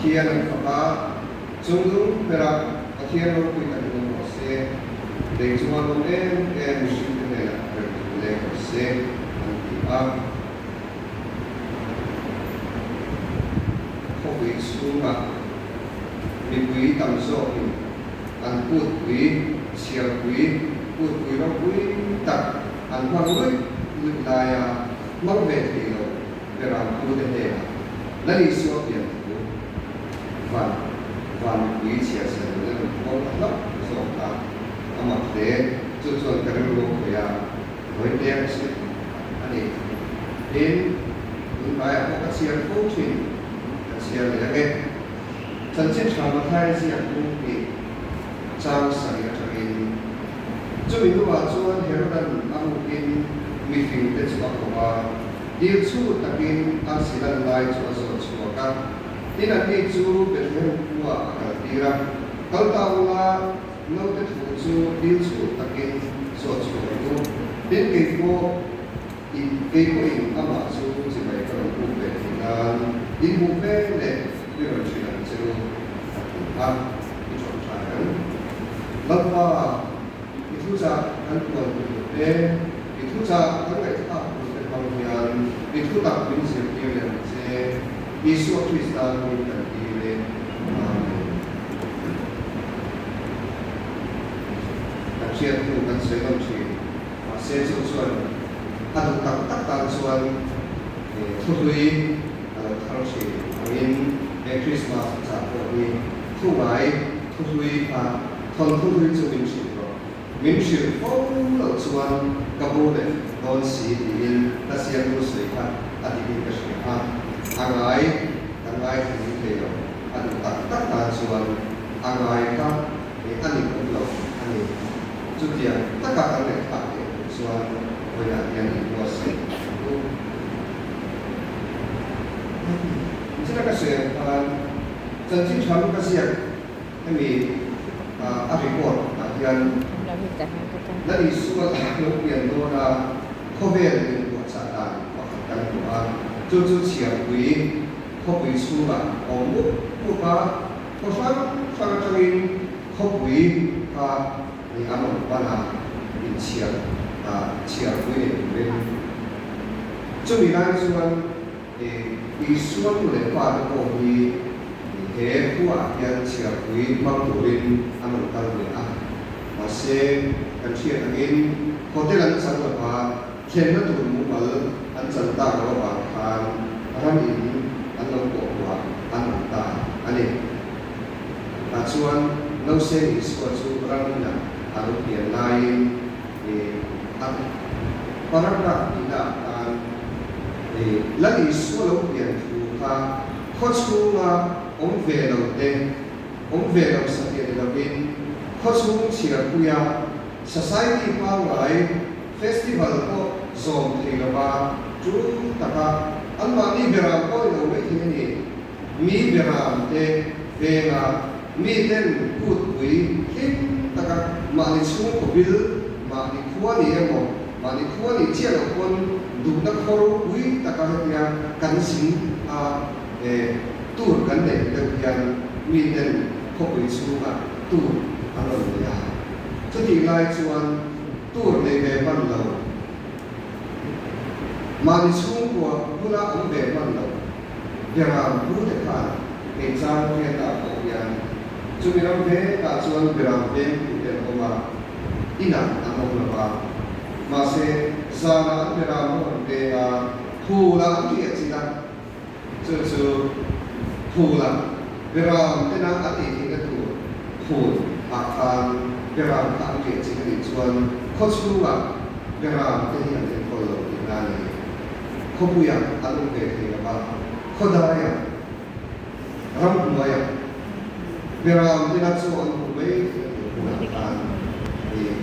pathian an phaka chung pera pathian ro pui kan no se de chuan no mishim ne la per le se an ti a ko wi sunga mi pui tam so an put pui siar pui put pui ro pui tak an phang lui lui la ya mang về thì lo pera pu de ne la li so pian tu van pui siar se ne ko la so ta amat de chu ka ro ko ya hoi de se ani in ba ya ko siar ko chin siar le ge chân chết chào một hai gì cũng bị trang sài cho in cho mình có bảo cho anh hiểu rằng anh một in mình phim để cho họ qua điều chú đặc biệt anh sẽ làm lại cho các đi là đi chú để hiểu qua đi ra kalau tahu là nó để phụ chú điều chú đặc biệt cho nó đến cái cô in ama chú chỉ phải có một về thì là đi một về để đưa ra chuyện là a ichon chayan lapa ituza kan kuan de ituza kan ngai ta ku te pangyan ituta bin se kiele se isu krista ni kan kiele ta chiat tu kan se lam chi ma se chu chuan adu tak tan chuan thului tharo chi angin Christmas cha ko ni thu mai thu hui pa thon thu hui chu min shi phong lo chuan ka bu le don si din ta sian lu sui kha ati ni ka shi ha angai ni ke yo an tak ta chuan angai ka ni ani ko lo ani chu tia ta ka ka le ta ke chuan ko ya yan ni ko se这个是真正传个是那米阿水果天，那你说有变多啦，后边的我查单，我看过就前回后回出吧，我把我上个这里后回你阿门把那你前回的，就你那说以双来画的过去，黑虎啊，跟车回帮助人阿们当的啊，或是跟车那边，或者人生的话，天那土木板，安整大个话看，安因安弄过话，安弄大，安尼，ส่วนเราเสียส่วนสุรานี่นะอันเปลี่ยนลายอันปรากฏนี่นะแล้วอีส่วนเราเปลี่ยนถูกค่ะข้อชูมาองเวลเราเต็มองเวลเราสัตย์เราเป็นข้อชูเชียร์กุยา society พาไว้ festival ก็ส่งที่เราบ้าจุดตะกะอันมานี่เวลาก็เราไม่ที่นี่มีเวลาเตะเวลามีเล่นพูดคุยคิดตะกะมาในช่วงโควิดมาในครัวนี่เองมาในครัวนี่เชี่ยวคนดูนักเขาคุยตะกะเนี่ยกันสิงตู้กันเนี่ยเดี๋ยวมีเล่นเขาคุยช่วงตู้อะไรเนี่ยจุดที่ไล่ส่วนตู้ในแบบเรามาในช่วงว่าผู้ละอันแบบเราเดี๋ยวเราพูดถึงเป็นเจ้าเรียนตามของยันจุดนี้เราเป็นการส่วนเราเป็นผู้เรียนออกมาอินันอันนั้นว่ามาเสซานาเวลาเราเป็นผู้ละอันที่จีนันจู่ผู้ละเวลาเป็นนักอดีตที่กันตัวผู้อาคารเวลาทำเกี่ยวกับสิ่งส่วนข้อชูว่าเวลาเป็นอย่างเป็นคนเราเป็นงานเขาพูดอย่างอารมณ์เกิดขึ้นว่าเขาได้อย่างรำหัวอย่างเวลาที่นักสู้อันผู้ไม่ผู้นักการ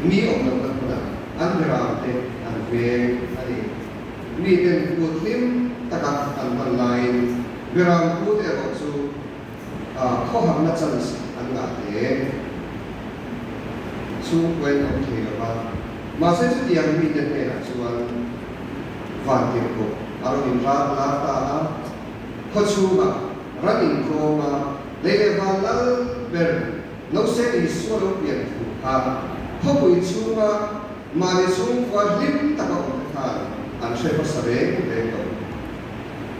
มีองค์นักการอันเวลาเป็นอันเวงอันนี้มีเป็นผู้ทิมตะการอันวันไลน์เวลาผู้เดียวกับสู้ข้อหักนักจันทร์อันงานสู้เว้นโอเคกับว่ามาเส้นสุดยังมีเดินไปนะส่วนวันเดียวกับอารมณ์รักตาข้อชูมา running chroma lấy vào lal ber nó sẽ đi xuống đâu biển thủ ha không bị chú mà đi xuống qua lim ta có ha anh sẽ có sare để có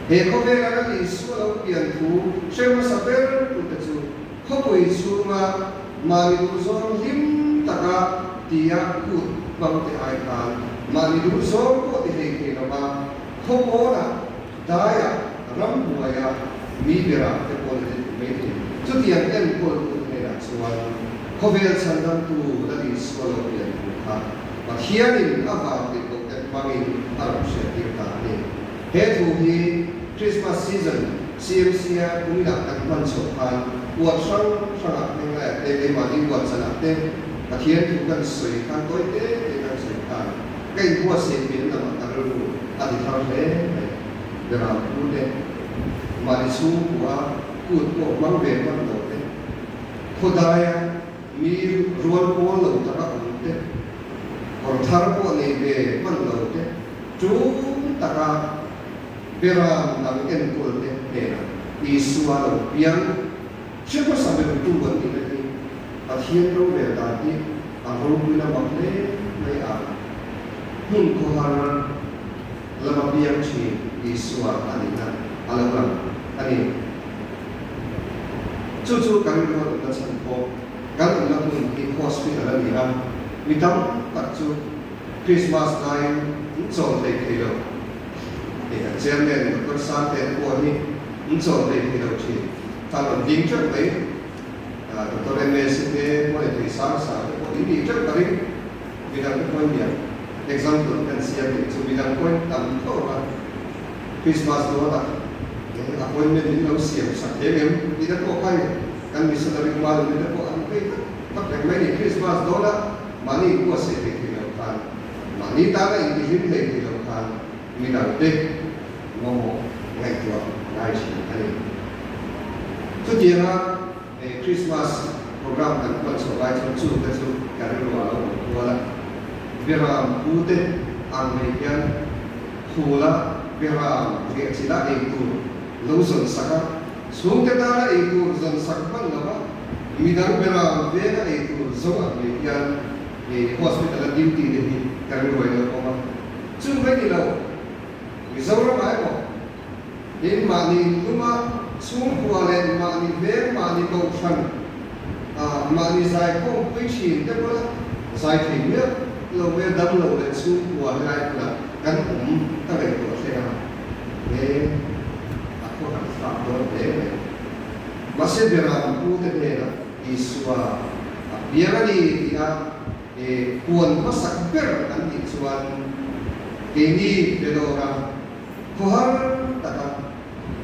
he có về là đi xuống đâu biển thủ sẽ có sare của ta chú không bị chú mà đi xuống lim ta có tia cút bằng cái ai kan mà đi xuống có thì hay nó mà không có là đại à ram bùa à mi bera cái con này mấy chút tiền em con này là số có về sản phẩm tu là đi số lượng tiền ha mà hiện in áp vào thì có cái bằng in Arab sẽ đi ta này hết thu hi Christmas season CMC cũng là các quan sốhan quạt sang sang này là để mà đi quạt sang này mà hiện thu cần sưởi khăn tối tế để cần sưởi khăn cái quạt sẽ biến là mà taรู้อธิษฐานเลยเวลาพูดเนี่ยมาในสู้ว่าพูดบอกมั่งเวรมั่งโดดเนี่ยคนใดมีรวนโผล่หลุดตะกุ่นเนี่ยคนทารกในเวรมั่งโดดเนี่ยจูตะกาเวลานักเอ็นกุลเนี่ยเนี่ยอิสวาลเปียงเชื่อว่าสมัยเป็นตัววันนี้เลยอาเทียนรู้เวลาที่อารมณ์เราบังเลไม่อาหุ่นโคหาระlama biang chi iswa anina alawan ani chu kan ko na san po kan na mun ki hospital ani a mitam tak chu Christmas time chon le khelo e chairman ko sa te ko ni chon le khelo chi ta lo ding chak le to le me se te mo le sa ko ni chak kari bilang ko ni example kan siap itu bilang poin tam tu lah Christmas tu lah appointment ni lalu siap sakit ni tidak kau kai kan bisa dari malam tidak kau ambil tak lagi ni Christmas tu lah mani gua sedih dilakukan mani tak ada indihim lagi dilakukan minat dek ngomong ngai tua ngai sih ni tu dia lah Christmas program kan pun sebagai tu kan luar lah Viram pute American hula viram dia sila itu luzon saka sungke tara itu zon sakman lama midang viram vega itu zon American hospital duty ni kami buat itu apa cuma ni lau misalnya apa ko ini mani cuma sung kualen mani ver mani kau fan mani saya kau peci dia pula saya tinggal lâu về đâm lâu để xuống của hai là cắn ủng các bệnh của xe để có các phạm đó để mà sẽ về làm cụ thể này là Isua bây giờ đi thì cuốn có sắc bén anh Isua cái gì để đâu ra có tất cả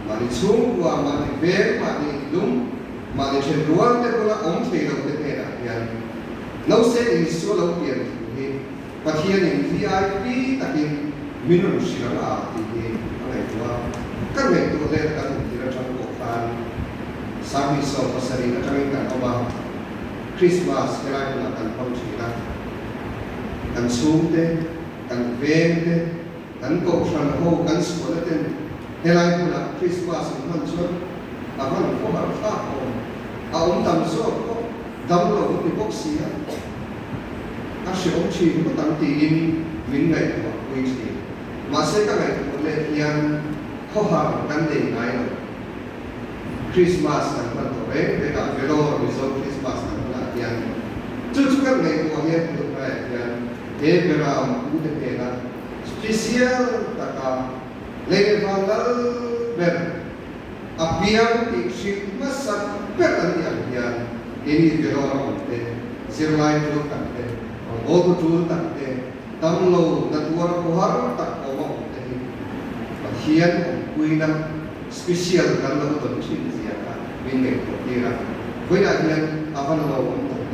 mà đi xuống của mà đi về mà đi đúng mà đi trên ruộng để có là ống thủy đâu thế này là lâu sẽ Isua lâu tiền Pasien VIP takin minum sila ini apa itu? Kan itu dia kan tidak cangkupan. Sami so pasari na kami kan apa Christmas kira kita kan pausira. Kan sumde, kan vende, kan kosan ho, kan sekolah ten. Helai pula Christmas mancur. Apa ko harfa ko. Aum tamso ko. Damlo di boxia. Asyik ông chỉ có tăng tiền mình ngày của quý chị mà sẽ các ngày của lễ yang khó khăn căn định này rồi Christmas là phần tổ bé để cả về đồ rồi sau Christmas là yang chút các ngày của hiện được này yang để về làm cũng được thế là special tất cả lễ vào là bên apiang thì ship mất sắc biết là yang ini về đồ rồi để zero line luôn cả Ogo tu tak te, tam lo natuar kohar tak omong te. Bagian kuina spesial kan lo tu mesti siapa, bingkai kira. Kuina hian apa lo untuk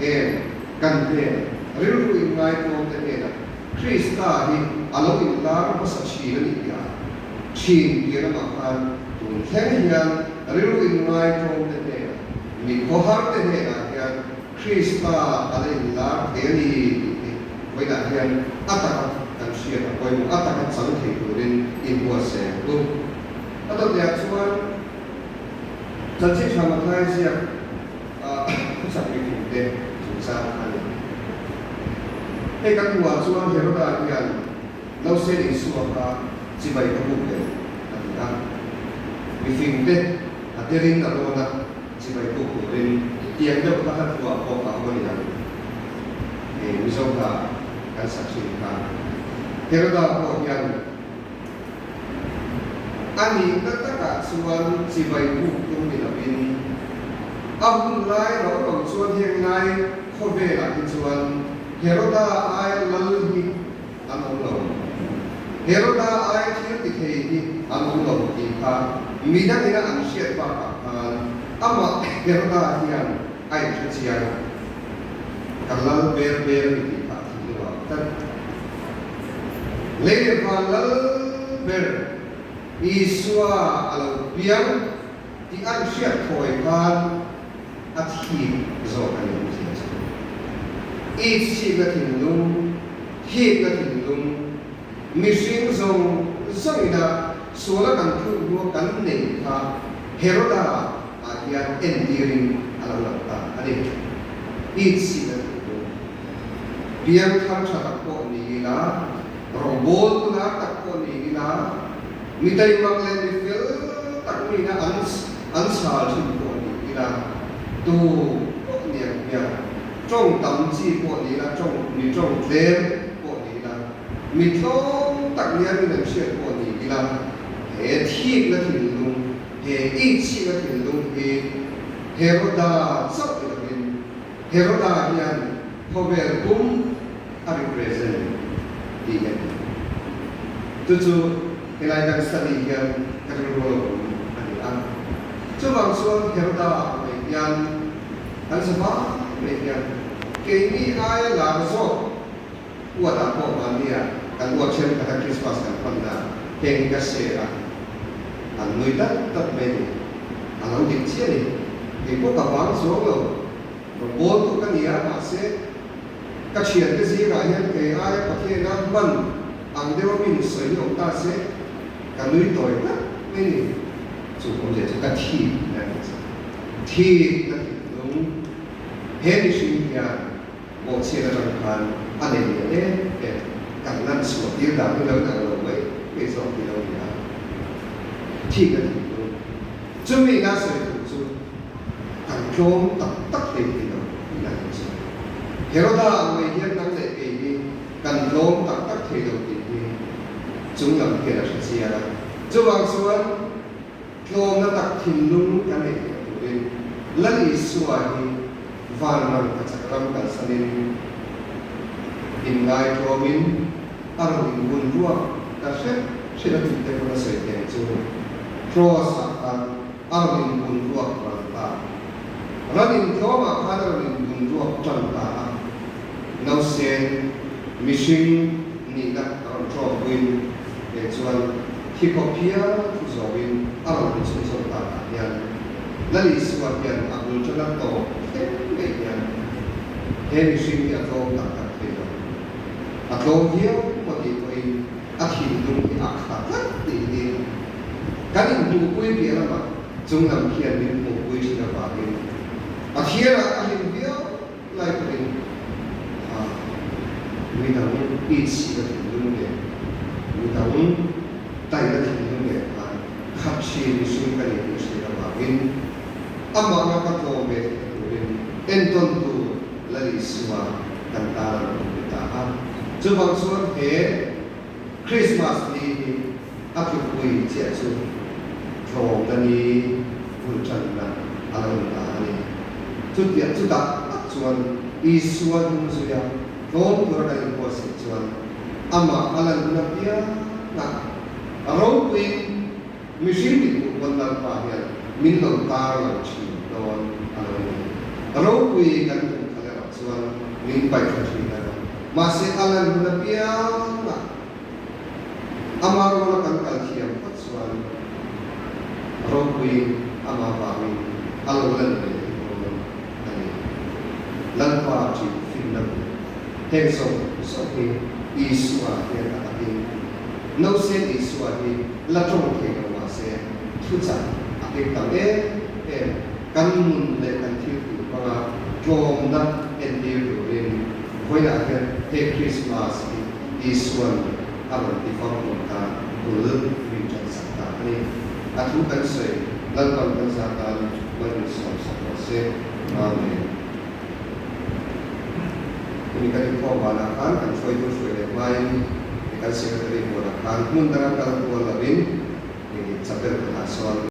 kan te, riru ingai tu te na. Krista hi alo inlar pasachi ni dia. Chin dia makan tu hian riru ingai tu te na. Mi kohar te na hian Krista alo inlar ni với đại hiện attack kan siya ko yung attack sang thei ko rin in was se ko ato dia chuan chân chính tham khai riêng sắp bị phim đen chúng sao anh hay các ngua chuan Herod hiền lâu sẽ đi xuống chỉ bảy cái bụng đấy anh ta bị phim đen dia rin na lona si mai ko ko rin tiang do ka hat ko ka ko ni ni mi so ka kan sa chi ka pero da ko yan ani ta ta ka suan si mai ko ko ni la bin abun lai ro ko suan hiang lai ko ve la ki suan Heroda ai lal hi anong lo Heroda ai thir ti thei hi anong lo ki ka midang ina ang siya pa ama Heroda hiyan ay siya kalal ber iti pa diwa tan le kalal ber iswa alau biang ti ang siya thoi kan at hi zo kan siya it si ga tinlung hi ga tinlung missing zong zongina sola kan thu mo kan nei ha Heroda ayan endearing alalata ani itsi na biang tham sa takpo ni ila robot na takpo ni ila mitay manglen ni fil takmi na ansal po ni ila tu niya niya trong tam chi po ni ila trong ni trong tlem po ni ila mitlong takniya ni nang siya po ni ila he thiik na tinlung he itsi na tinlung he Heroda sab ilakin Heroda yan hover kum ari present diyan tutu ilay nang study yan karuro ani ang subang suan Heroda may yan ang saba may yan kay ni ay larso wala po mania kan watchen kata Christmas kan panda keng kasera ang nuitat tat may ang dik siya ni ipo kabang solo robot tu kan ia masih kacian ke sih kaya ke ay pakai namban ang dewa min soi ông ta sẽ kan lui toy ta ini cukup je ka thi na đúng hết đi suy ya bộ xe là trong phần anh ấy để cảnh năng sửa tiêu đạo cái lớn càng lâu vậy cái số thì đâu nhỉ thi cái gì luôn chuẩn bị ra sửa càng trốn tập tắc thì đâu là gì Heroda người hiện đang dạy cái gì càng trốn tập tắc thì đâu thì chúng làm kia là sự gì à cho bằng số trốn nó tắc thì luôn cái này rồi lần ý số thì van man kacakram kan sanin ingai tromin arung bun ruak kasep sila kita pun saya tentu terus akan arung bun ruak ranta ranin troma arung bun ruak ranta nausen mission ni nak trowin kecuali hipopia tuzawin arung bun ranta yang lali suapian abul jalato hemi sing atau tak tak itu atau dia mati koi akhir dulu akhirat ini kan itu koi dia apa jumlah kian ini koi sudah bagi akhir dia lagi ini kita isi dulu dia kita tayar dulu dia kapsi sing kali itu sudah bagi amma apa kau enton tu lari semua tentang kita. Cuma soal Christmas ni aku kui ciacu, kau tani hujan na alam ni. Sudah soal isuan sudah kau berada posisi soal. Ama alam dia na orang kui mesin itu bandar pahir minum tar ci don alam ni. Kalau kui kan kalau soal mimpi kerja masih alam nabiang amar wala kan kalkiam pat soal kalau kui amar bami alam ni lanpa ci finam tenso soki iswa yang tadi no sen iswa di latong ke masih tuja akhir tahun em kan mun le kan thil tu panga jom na en dir tu in hoina hian he Christmas isuan aron ti fam ta ul rin chan sakta ani athu kan sei lalpan kan sa ta ban som sa se amen ini kan ko wala kan foi le mai kan secretary mo kan mun dalam kalau ko labin ni chapel ka so